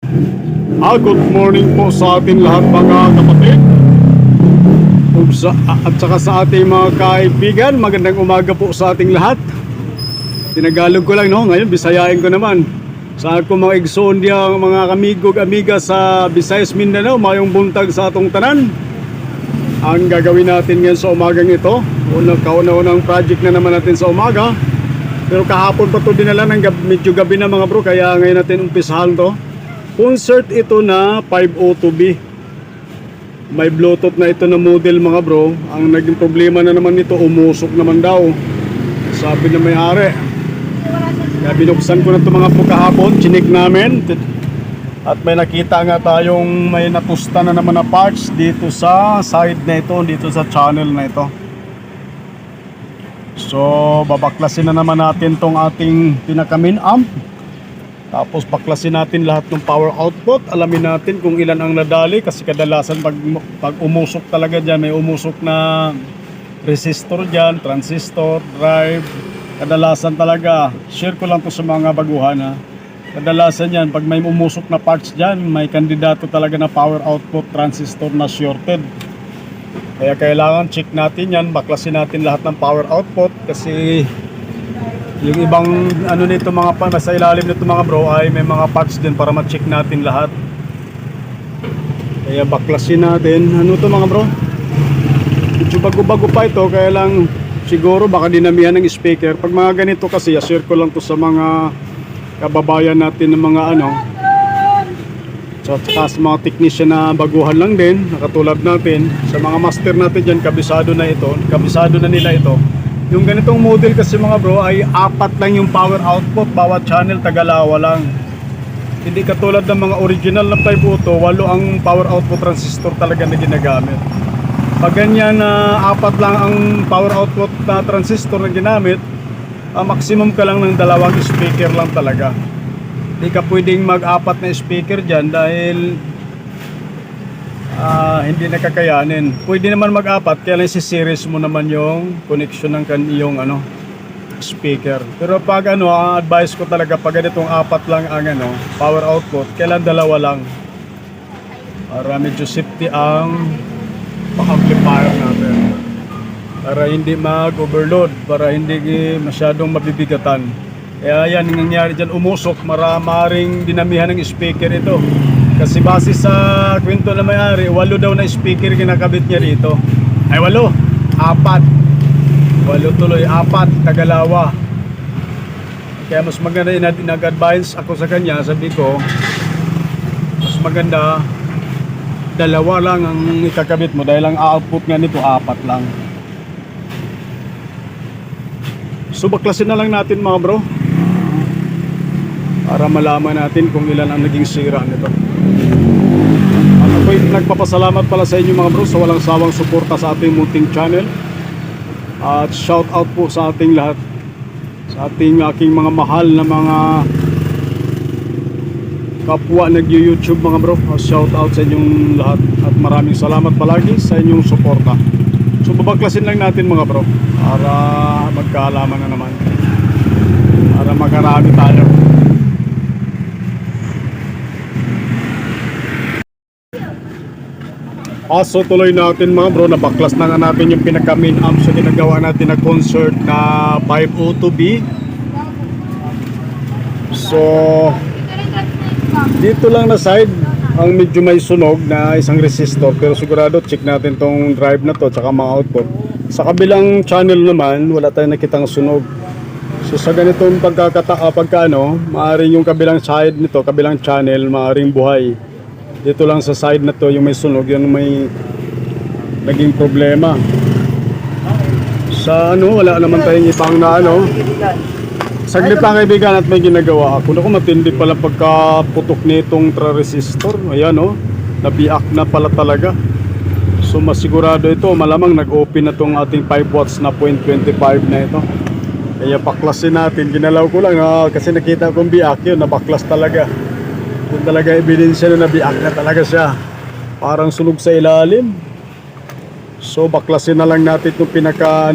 Good morning po sa ating lahat mga kapatid at saka sa ating mga kaibigan. Magandang umaga po sa ating lahat. Tinagalog ko lang, no? Ngayon bisayain ko naman sa ako mga Exondia, mga kamigog amiga sa Visayas, Mindanao. Mayong buntag sa atong tanan. Ang gagawin natin ngayon sa umagang ito, kauna-unang project na naman natin sa umaga, pero kahapon pa ito dinala ng medyo gabi na mga bro, kaya ngayon natin umpisahan to. Concert ito na 502B. May Bluetooth na ito na model mga bro. Ang naging problema na naman nito, umusok naman daw, sabi na may-ari. Kaya binuksan ko na ito mga bro kahapon, chinik namin. At may nakita nga tayong may natusta na naman na parts dito sa side na ito, dito sa channel na ito. So babaklasin na naman natin tong ating pinaka-main amp. Tapos baklasin natin lahat ng power output. Alamin natin kung ilan ang nadali, kasi kadalasan pag umusok talaga dyan, may umusok na resistor dyan, transistor, drive. Kadalasan talaga, share ko lang to sa mga baguhan ha. Kadalasan yan, pag may umusok na parts dyan, may kandidato talaga na power output transistor na shorted. Kaya kailangan check natin yan, baklasin natin lahat ng power output, kasi yung ibang ano nito mga nasa ilalim nito mga bro ay may mga parts din para ma-check natin lahat. Kaya baklasin natin. Ano to mga bro? Medyo bago-bago pa ito, kaya lang siguro baka dinamihan ng speaker. Pag mga ganito kasi, share ko lang to sa mga kababayan natin ng mga ano, so, sa mga technician na baguhan lang din, nakatulad natin. Sa mga master natin dyan, kabisado na ito, kabisado na nila ito. Yung ganitong model kasi mga bro ay 4 lang yung power output, bawat channel tagalawa lang. Hindi katulad ng mga original na 502, 8 ang power output transistor talaga na ginagamit. Pag ganyan na 4 lang ang power output na transistor na ginamit, maximum ka lang ng 2 speaker lang talaga. Hindi ka pwedeng mag-4 na speaker dyan dahil hindi nakakayanin. Pwede naman mag-4, kaya lang si-series mo naman yung connection ng iyong ano, speaker. Pero pag ano, ang advice ko talaga, pag ganitong 4 lang ang ano, power output, kailan 2 lang. Para medyo safety ang amplifier natin. Para hindi mag-overload, para hindi masyadong mabibigatan. Kaya yan, nangyari dyan, umusok, maraming dinamihan ng speaker ito. Kasi base sa kwento na may-ari, 8 daw na speaker kinakabit niya rito. Ay 8, 4 tuloy, 4 tagalawa. Kaya mas maganda, nag-advise ako sa kanya, sabi ko mas maganda 2 lang ang ikakabit mo, dahil ang output nga nito 4 lang. So baklasin na lang natin mga bro, para malaman natin kung ilan ang naging sira nito. At ako'y nagpapasalamat pala sa inyo mga bro sa walang sawang suporta sa ating munting channel. At shout out po sa ating lahat, sa aking mga mahal na mga kapwa nag-YouTube mga bro. Shout out sa inyong lahat at maraming salamat palagi sa inyong suporta. So babaklasin lang natin mga bro, para magkaalaman na naman, para makarami tayo. So tuloy natin mga bro, nabaklas na nga natin yung pinaka-main amp sa ginagawa natin na concert na 502B. So dito lang na side ang medyo may sunog na isang resistor, pero sigurado check natin tong drive na to tsaka mga output. Sa kabilang channel naman wala tayong nakitang sunog. So sa ganitong maaring yung kabilang side nito, kabilang channel, maaring buhay. Dito lang sa side na to yung may sunog, yun may naging problema. Sa ano, wala naman tayong ipang na ano. Saglit lang kaibigan at may ginagawa ako. Naku, matindi pala pagkaputok nitong resistor. Ayan o, nabiak na pala talaga. So masigurado ito, malamang nag-open na tong ating 5 watts na 0.25 na ito. Kaya baklasin natin, ginalaw ko lang kasi nakita kong biak yun, nabaklas talaga. Kung talaga ebidensya na nabiak na talaga siya, parang sunog sa ilalim. So baklasin na lang natin itong pinaka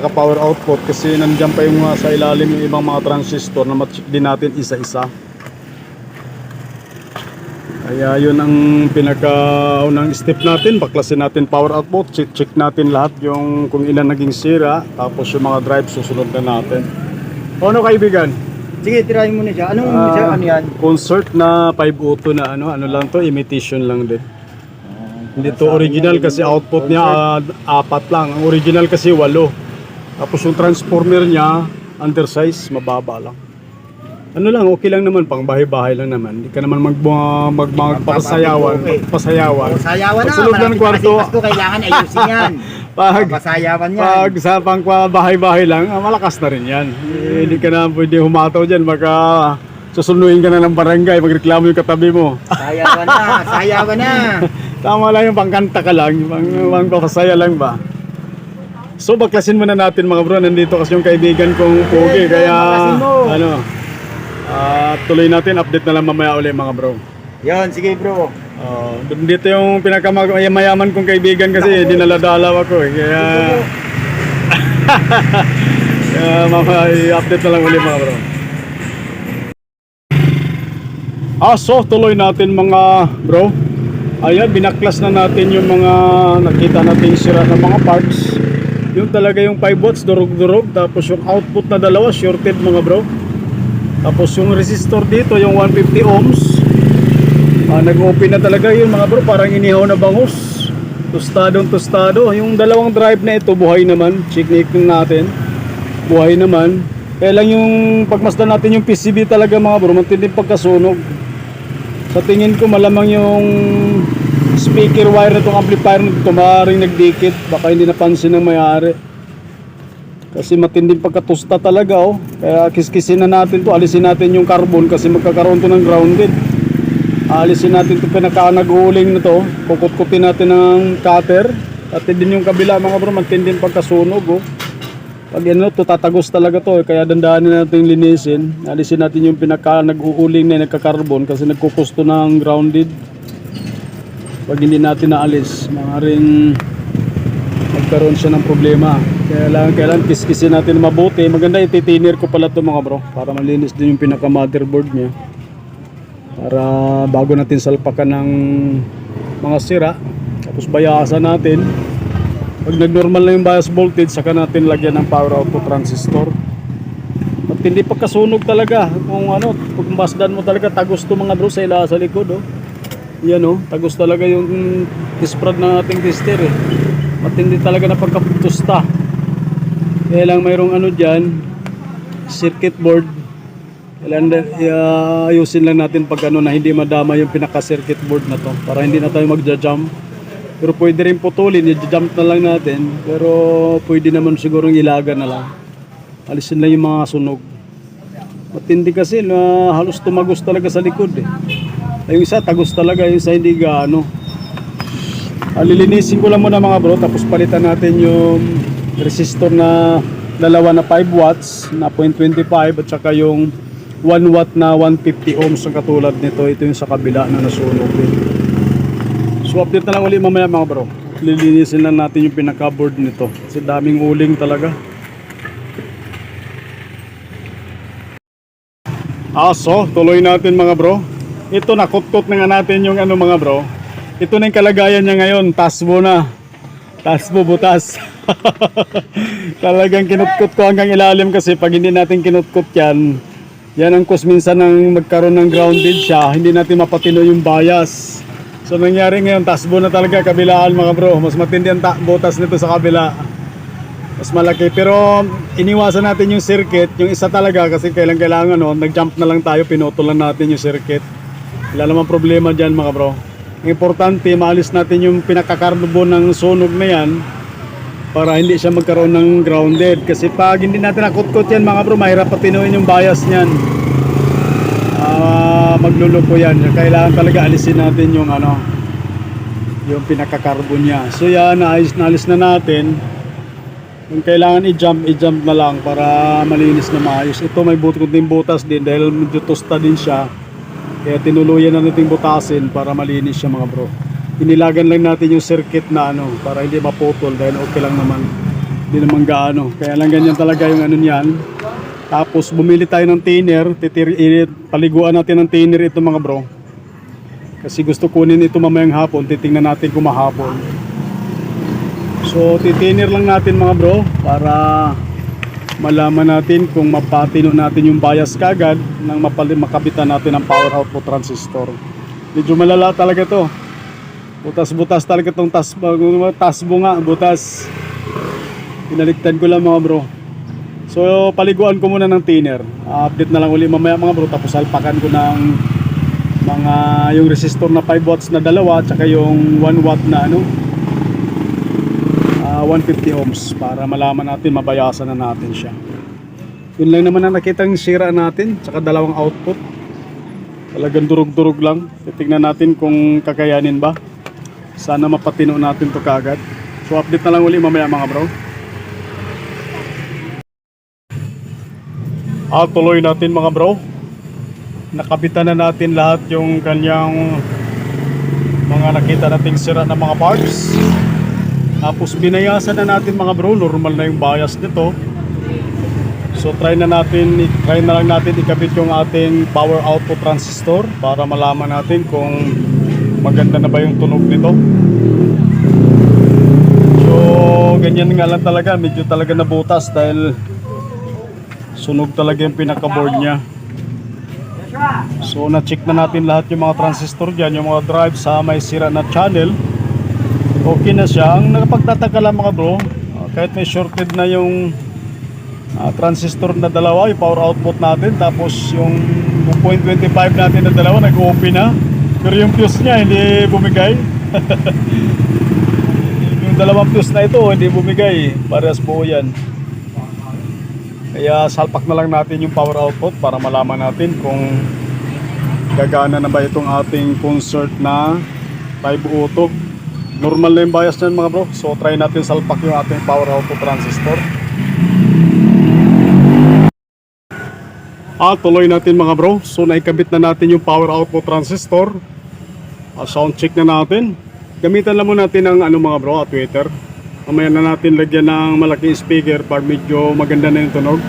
power output, kasi nandiyan pa yung sa ilalim yung ibang mga transistor na ma-check din natin isa-isa. Kaya yun ang pinakaunang step natin, baklasin natin power output, check natin lahat yung kung ilan naging sira, tapos yung mga drive susunod na natin. O ano kaibigan? Sige, tirahin mo na siya. Anong siya? Ano yan? Concert na 502 na ano lang to, imitation lang din. Hindi to original kasi output niya 4 lang. Ang original kasi 8. Tapos yung transformer niya undersize, mababa lang. Ano lang, okay lang naman, pang bahay-bahay lang naman. Hindi ka naman magpasayawan. Pasayawan. Sayawan na. Pagsulog ng Malapit kwarto, kasi Pasko, kailangan ayusin yan. Pasayawan yan. pag sa pang bahay-bahay lang, malakas na rin yan. Hindi ka na pwede humataw dyan, baka susunuin ka na ng barangay, magreklamo yung katabi mo. Sayawan na. Sayawan na. Tama lang yung pangkanta ka lang, pangpapasaya lang ba? So baklasin muna natin mga bro, nandito kasi yung kaibigan kong Pogi, kaya ano, tuloy natin, update na lang mamaya ulit mga bro. Yan, sige bro. Dito yung pinakamayaman kong kaibigan kasi dinaladalaw ako eh, kaya update na lang ulit mga bro. So tuloy natin mga bro. Ayan, binaklas na natin yung mga nakita nating sira ng mga parts. Yung talaga yung 5 watts, durog-durog. Tapos yung output na dalawa, shorted mga bro. Tapos yung resistor dito, yung 150 ohms. Nag-open na talaga yun mga bro, parang inihaw na bangus. Tostado. Yung dalawang drive na ito, buhay naman. Check natin. Buhay naman. Kaya lang yung pagmasdan natin yung PCB talaga mga bro, matinding pagkasunog. Sa tingin ko malamang yung speaker wire na itong amplifier na ito maaaring nagdikit, baka hindi napansin ng may-ari kasi matinding pagkatusta talaga kaya kiskisin na natin to, alisin natin yung carbon kasi magkakaroon to ng grounded. Alisin natin to, pinaka nag-uuling na to, kukut-kutin natin ng cutter at din yung kabila mga bro, matinding pagkasunog pag ano to, tatagos talaga to kaya dandanin natin linisin. Alisin natin yung pinaka nag-uuling na nagka-carbon kasi nagkukusto ng grounded. Pag hindi natin naalis, maaaring magkaroon siya ng problema. Kailangan kiskisin natin mabuti. Maganda ititinir ko pala to mga bro para malinis din yung pinaka motherboard niya. Para bago natin salpakan ng mga sira, tapos bayasan natin. Pag nag-normal na yung bias voltage, saka natin lagyan ng power output transistor. At hindi pagkasunog talaga. Kung ano, pag masdan mo talaga, tagos to mga bro sa sa likod Yan tagos talaga yung spread ng ating tester Matindi talaga na pagkaputusta. Kaya lang mayroong ano dyan, circuit board. Kailangan ayusin lang natin pag ano na hindi madama yung pinaka circuit board na to para hindi na tayo magja-jump. Pero pwede rin putulin, i-jump na lang natin. Pero pwede naman siguro ilaga na lang. Alisin lang yung mga sunog. Matindi kasi na halos tumagos talaga sa likod Yung isa tagos talaga, yung isa hindi gaano. Lilinisin ko lang muna mga bro, tapos palitan natin yung resistor na dalawa na 5 watts na 0.25 at saka yung 1 watt na 150 ohms ang katulad nito. Ito yung sa kabila na nasunog So update na lang ulit mamaya mga bro. Lilinisin lang natin yung pinaka-board nito kasi daming uling talaga. So tuloy natin mga bro. Ito nakot-kot na nga natin yung ano mga bro. Ito na yung kalagayan niya ngayon. Tasbo na. Tasbo butas. Talagang kinutkot ko hanggang ilalim kasi pag hindi natin kinutkot yan, yan ang cause minsan ng magkaroon ng grounded siya. Hindi natin mapatino yung bias. So nangyari ngayon, tasbo na talaga kabilaan mga bro. Mas matindi ang butas nito sa kabila. Mas malaki. Pero iniwasan natin yung circuit. Yung isa talaga kasi kailangan nag-jump na lang tayo. Pinutol lang natin yung circuit. Wala namang problema dyan mga bro. Importante, maalis natin yung pinakakarbon ng sunog na yan para hindi siya magkaroon ng grounded. Kasi pag hindi natin nakutkot yan mga bro, mahirap patinuin yung bias niyan. Magluluko yan. Kailangan talaga alisin natin yung yung pinakakarbon niya. So yan, naalis na natin. Kung kailangan i-jump na lang para malinis na maayos. Ito may kunting butas din dahil medyo tosta din siya. Kaya tinuluyan na natin butasin para malinis siya mga bro. Inilagan lang natin yung circuit na para hindi maputol dahil okay lang naman. Hindi naman gaano. Kaya lang ganyan talaga yung niyan. Tapos bumili tayo ng thinner, paliguan natin ng thinner ito mga bro. Kasi gusto kunin ito mamayang hapon, titingnan natin kung mahapon. So titinir lang natin mga bro para malaman natin kung mapatino natin yung bias kagad nang makabitan natin ang power output transistor. Medyo malala talaga to. Butas-butas talaga itong tasbo nga, butas. Pinaliktad ko lang mga bro. So paliguan ko muna ng thinner. Update na lang uli mamaya mga bro, tapos alpakan ko ng mga yung resistor na 5 watts na dalawa, tsaka yung 1 watt na 150 ohms para malaman natin, mabayasan na natin siya. Yun lang naman ang nakitang sira natin, tsaka dalawang output. Talagang durug-durug lang. Titignan natin kung kakayanin ba. Sana mapatino natin to kagad. So update na lang uli mamaya mga bro. Tuloy natin mga bro. Nakabitan na natin lahat yung kanyang mga nakita nating sira na mga parts. Tapos binayasan na natin mga bro, normal na yung bias nito. So try na lang natin ikabit yung ating power output transistor para malaman natin kung maganda na ba yung tunog nito. So ganyan nga lang talaga, medyo talaga nabutas dahil sunog talaga yung pinaka-board niya. So na-check na natin lahat yung mga transistor dyan, yung mga drive sa may sira na channel. Okay na siya. Ang nakapagtataka lang mga bro, kahit may shorted na yung transistor na dalawa, yung power output natin, tapos yung 0.25 natin na dalawa nag-open na, pero yung fuse niya hindi bumigay. Yung dalawang fuse na ito hindi bumigay, parehas buo yan. Kaya salpak na lang natin yung power output para malaman natin kung gagana na ba itong ating concert na 5 auto. Normal na yung bias niyan mga bro. So try natin salpak yung ating power output transistor. Tuloy natin mga bro. So naikabit na natin yung power output transistor. Sound check na natin. Gamitan lang muna natin ng mga bro, tweeter. Mamaya na natin lagyan ng malaking speaker para medyo maganda na yung tunog.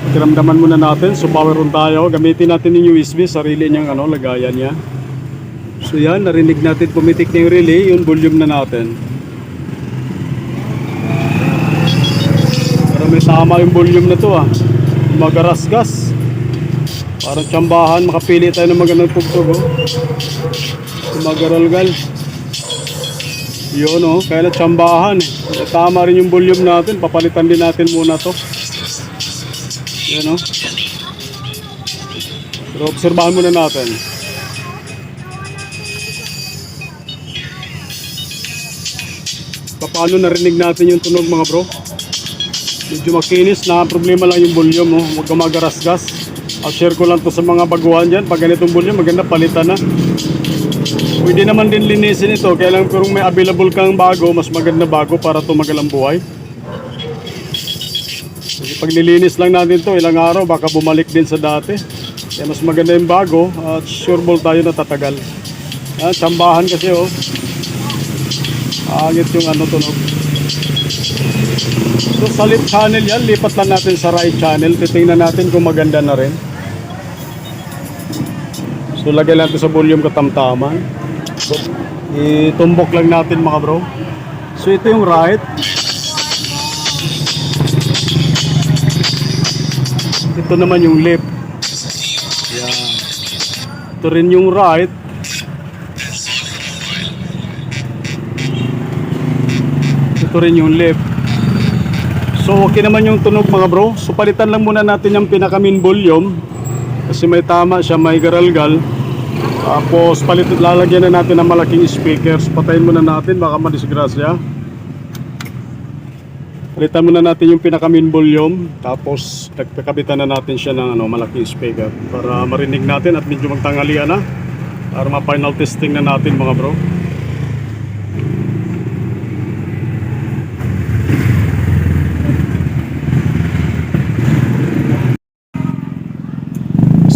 Pakiramdaman muna natin. So power on tayo. Gamitin natin yung USB, sarili niyang lagayan niya. So yan, narinig natin pumitik na yung relay, yung volume na natin. Pero may tama yung volume na to Magarasgas. Parang tsambahan, makapili tayo ng magandang tugtog Magaralgal. Yun kaya na tsambahan Tama rin yung volume natin, papalitan din natin muna to. Yan Pero obserbahan muna natin. Paano narinig natin yung tunog mga bro? Medyo makinis na, problema lang yung volume Huwag ka magarasgas. Share ko lang to sa mga baguhan dyan. Pag ganitong volume, maganda palitan na. Pwede naman din linisin ito. Kaya lang kung may available kang bago, mas maganda bago para tumagal ang buhay. Kasi pag nilinis lang natin to ilang araw, baka bumalik din sa dati. Kaya mas maganda yung bago at sure ball tayo na tatagal. Tsambahan kasi Angit yung tunog. So sa left channel yan, lipat lang natin sa right channel. Titingnan natin kung maganda na rin. So lagay natin sa volume katamtaman. So itumbok lang natin mga bro. So ito yung right. Ito naman yung left. Yan. Ito rin yung right. Ito rin yung left. So okay naman yung tunog mga bro. So palitan lang muna natin yung pinaka main volume. Kasi may tama siya, may garalgal. Tapos lalagyan na natin ng malaking speakers. Patayin muna natin, baka madisgrasya. Palitan muna natin yung pinaka main volume. Tapos nagkakabitan na natin siya ng malaking speaker para marinig natin at medyo magtanghalian na. Para ma-final testing na natin mga bro.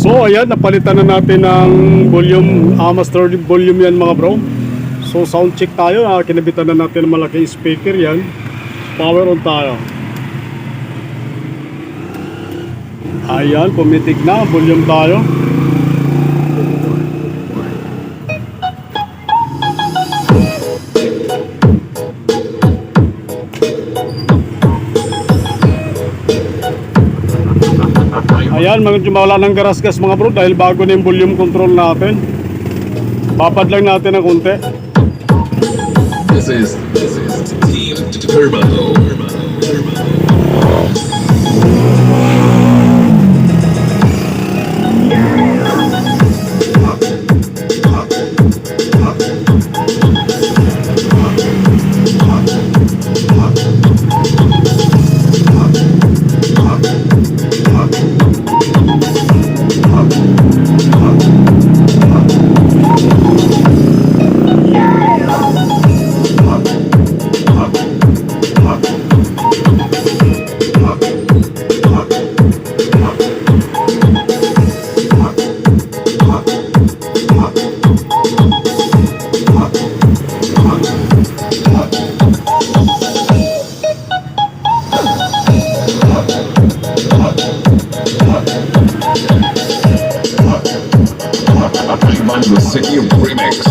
So ayan, napalitan na natin ng volume, master volume yan mga bro. So sound check tayo, kinabitan na natin ng malaking speaker yan. Power on tayo. Ayan, pumitig na, volume tayo. Yan, medyo wala ng garasgas mga bro dahil bago na yung volume control natin. Papad lang natin ng konti. This is Team Turbo. The City of Remix.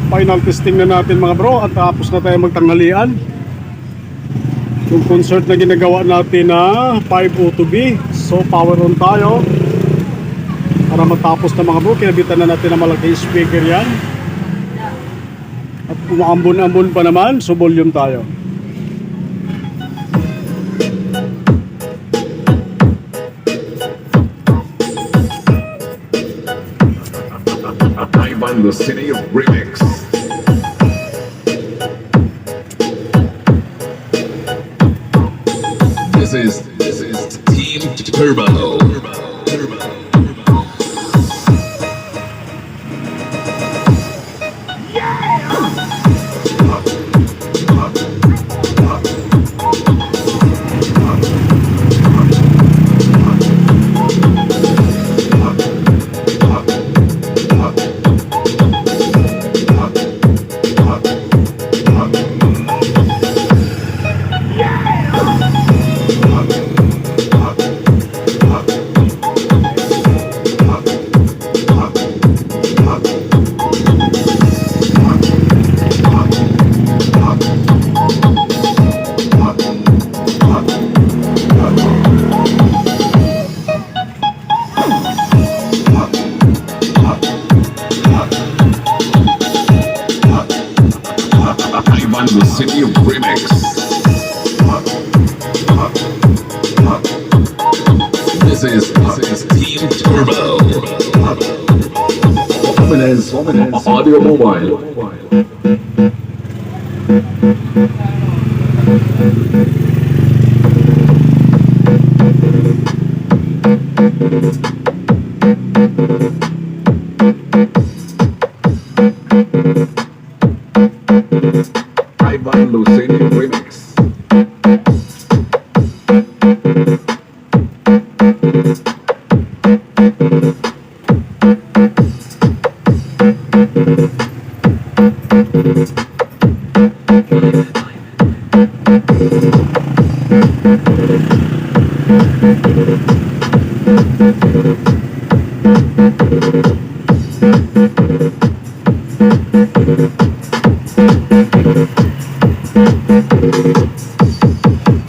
Final testing na natin mga bro at tapos na tayo magtanghalian. Yung concert na ginagawa natin na 502B. So power on tayo. Para matapos na mga bro, kinabitan na natin na malaking speaker yan. At umaambon-ambon pa naman, so volume tayo. Ivan, the City of Remix. This is Team Turbo. Ivan, the City of Remix. This is Team Turbo. Dominance Audio Mobile. Ivan Lucenio Remix.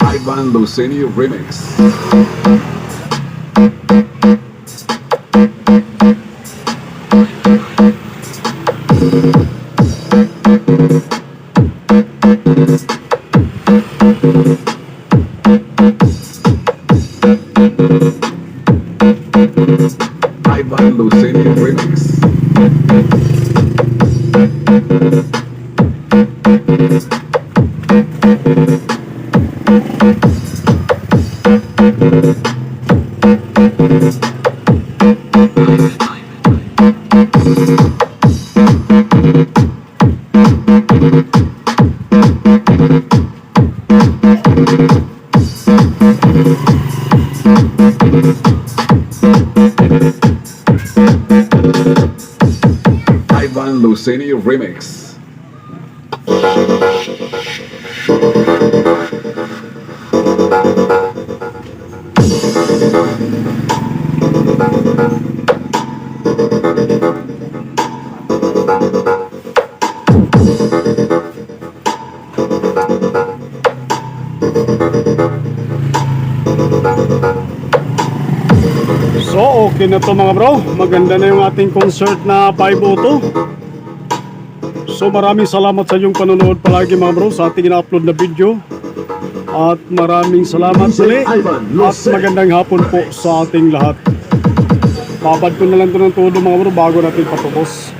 Ivan Lucenio Remix. Ivan Lucenio Remix. Ivan Lucenio Remix. So, okay na to mga bro. Maganda na yung ating concert na 502. So, maraming salamat sa inyong panonood palagi mga bro sa ating ina-upload na video. At maraming salamat ulit. At magandang hapon po sa ating lahat. Babad ko na lang ito ng todo mga bro bago natin patapos.